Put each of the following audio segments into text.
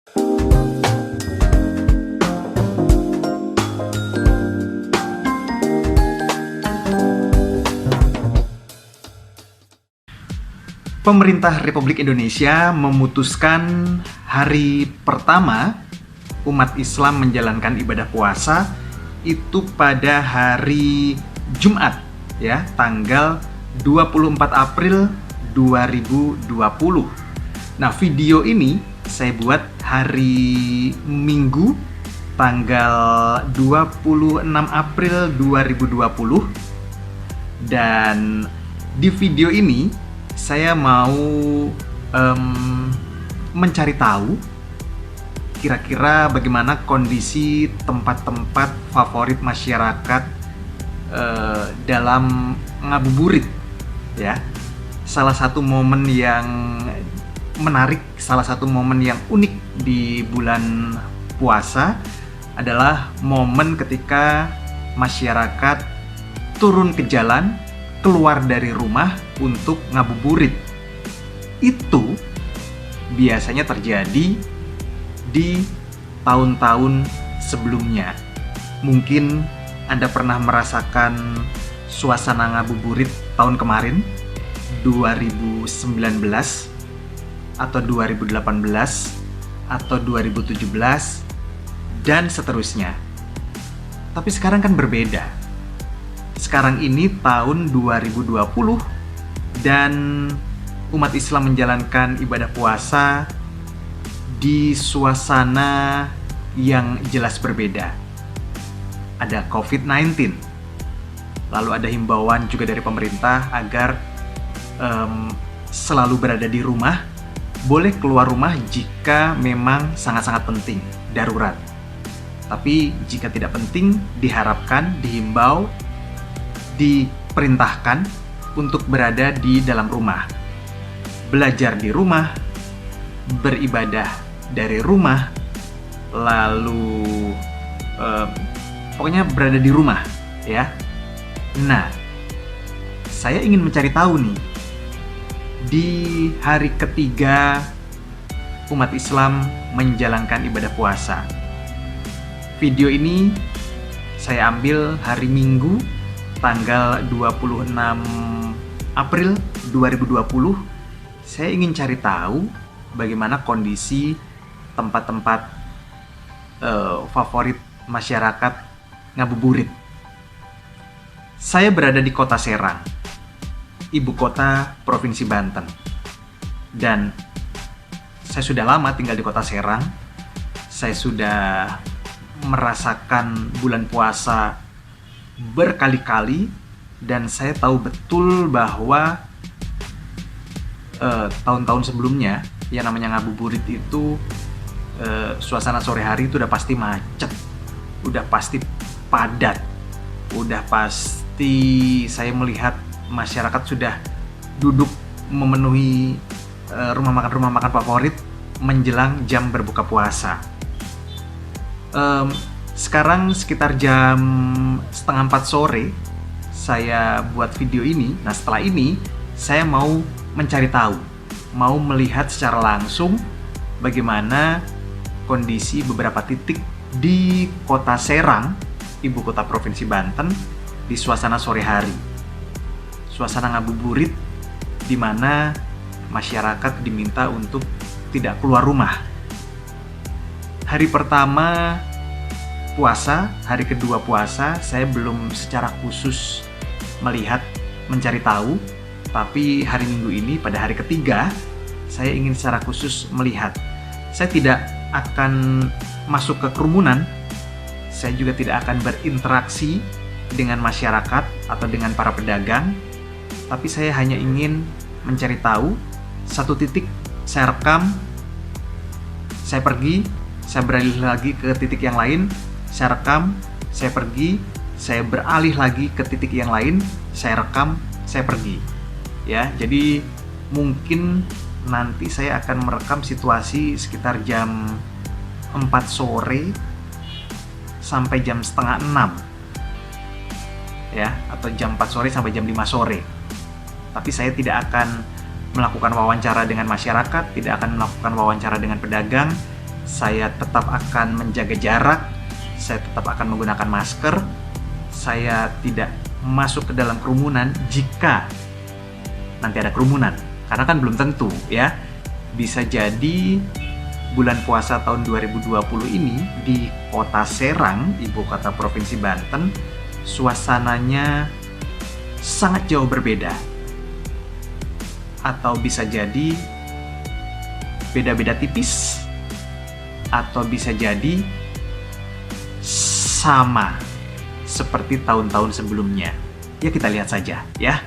Pemerintah Republik Indonesia memutuskan hari pertama umat Islam menjalankan ibadah puasa itu pada hari Jumat, ya, tanggal 24 April 2020. Nah, video ini saya buat hari Minggu tanggal 26 April 2020, dan di video ini saya mau mencari tahu kira-kira bagaimana kondisi tempat-tempat favorit masyarakat dalam ngabuburit, ya. Salah satu momen yang menarik, salah satu momen yang unik di bulan puasa adalah momen ketika masyarakat turun ke jalan, keluar dari rumah untuk ngabuburit. Itu biasanya terjadi di tahun-tahun sebelumnya. Mungkin Anda pernah merasakan suasana ngabuburit tahun kemarin, 2019, atau 2018, atau 2017, dan seterusnya. Tapi sekarang kan berbeda. Sekarang ini tahun 2020 dan umat Islam menjalankan ibadah puasa di suasana yang jelas berbeda. Ada COVID-19, lalu ada himbauan juga dari pemerintah agar selalu berada di rumah, boleh keluar rumah jika memang sangat-sangat penting, darurat. Tapi jika tidak penting, diharapkan, dihimbau, diperintahkan untuk berada di dalam rumah, belajar di rumah, beribadah dari rumah, lalu pokoknya berada di rumah, ya. Nah, saya ingin mencari tahu nih, di hari ketiga umat Islam menjalankan ibadah puasa. Video ini saya ambil hari Minggu tanggal 26 April 2020. Saya ingin cari tahu bagaimana kondisi tempat-tempat favorit masyarakat ngabuburit. Saya berada di Kota Serang, ibu kota Provinsi Banten. Dan saya sudah lama tinggal di Kota Serang. Saya sudah merasakan bulan puasa berkali-kali, dan saya tahu betul bahwa tahun-tahun sebelumnya yang namanya ngabuburit itu suasana sore hari itu udah pasti macet, udah pasti padat, udah pasti saya melihat masyarakat sudah duduk memenuhi rumah makan favorit menjelang jam berbuka puasa. Sekarang sekitar jam 3:30 sore saya buat video ini. Nah, setelah ini saya mau mencari tahu, mau melihat secara langsung bagaimana kondisi beberapa titik di Kota Serang, ibu kota Provinsi Banten, di suasana sore hari. Suasana ngabuburit di mana masyarakat diminta untuk tidak keluar rumah. Hari pertama puasa, hari kedua puasa, saya belum secara khusus melihat, mencari tahu. Tapi hari Minggu ini, pada hari ketiga, saya ingin secara khusus melihat. Saya tidak akan masuk ke kerumunan, saya juga tidak akan berinteraksi dengan masyarakat atau dengan para pedagang. Tapi saya hanya ingin mencari tahu, satu titik saya rekam, saya pergi, saya beralih lagi ke titik yang lain, saya rekam, saya pergi, saya beralih lagi ke titik yang lain, saya rekam, saya pergi. Ya, jadi mungkin nanti saya akan merekam situasi sekitar jam 4 sore sampai jam 5:30, ya, atau jam 4 sore sampai jam 5 sore. Tapi saya tidak akan melakukan wawancara dengan masyarakat, tidak akan melakukan wawancara dengan pedagang, Saya tetap akan menjaga jarak, saya tetap akan menggunakan masker, saya tidak masuk ke dalam kerumunan jika nanti ada kerumunan. Karena kan belum tentu ya. Bisa jadi bulan puasa tahun 2020 ini di kota Serang, ibu kota Provinsi Banten, suasananya sangat jauh berbeda. Atau bisa jadi beda-beda tipis, atau bisa jadi sama seperti tahun-tahun sebelumnya. Ya kita lihat saja ya.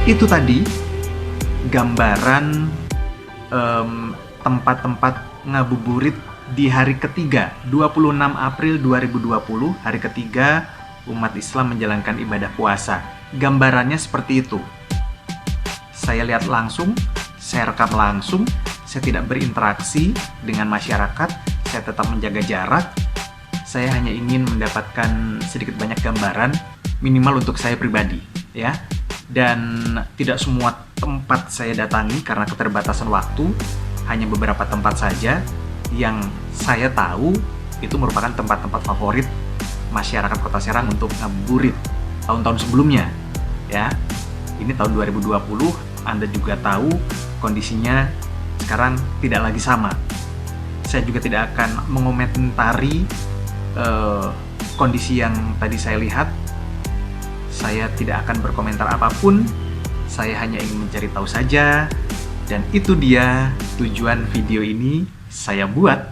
Itu tadi gambaran tempat-tempat ngabuburit di hari ketiga, 26 April 2020, hari ketiga umat Islam menjalankan ibadah puasa. Gambarannya seperti itu. Saya lihat langsung, saya rekam langsung, saya tidak berinteraksi dengan masyarakat, saya tetap menjaga jarak. Saya hanya ingin mendapatkan sedikit banyak gambaran, minimal untuk saya pribadi, ya. Dan tidak semua tempat saya datangi karena keterbatasan waktu, hanya beberapa tempat saja yang saya tahu itu merupakan tempat-tempat favorit masyarakat Kota Serang untuk ngabuburit tahun-tahun sebelumnya, ya. Ini tahun 2020, Anda juga tahu kondisinya sekarang tidak lagi sama. Saya juga tidak akan mengomentari kondisi yang tadi saya lihat. Saya tidak akan berkomentar apapun, saya hanya ingin mencari tahu saja, dan itu dia tujuan video ini saya buat.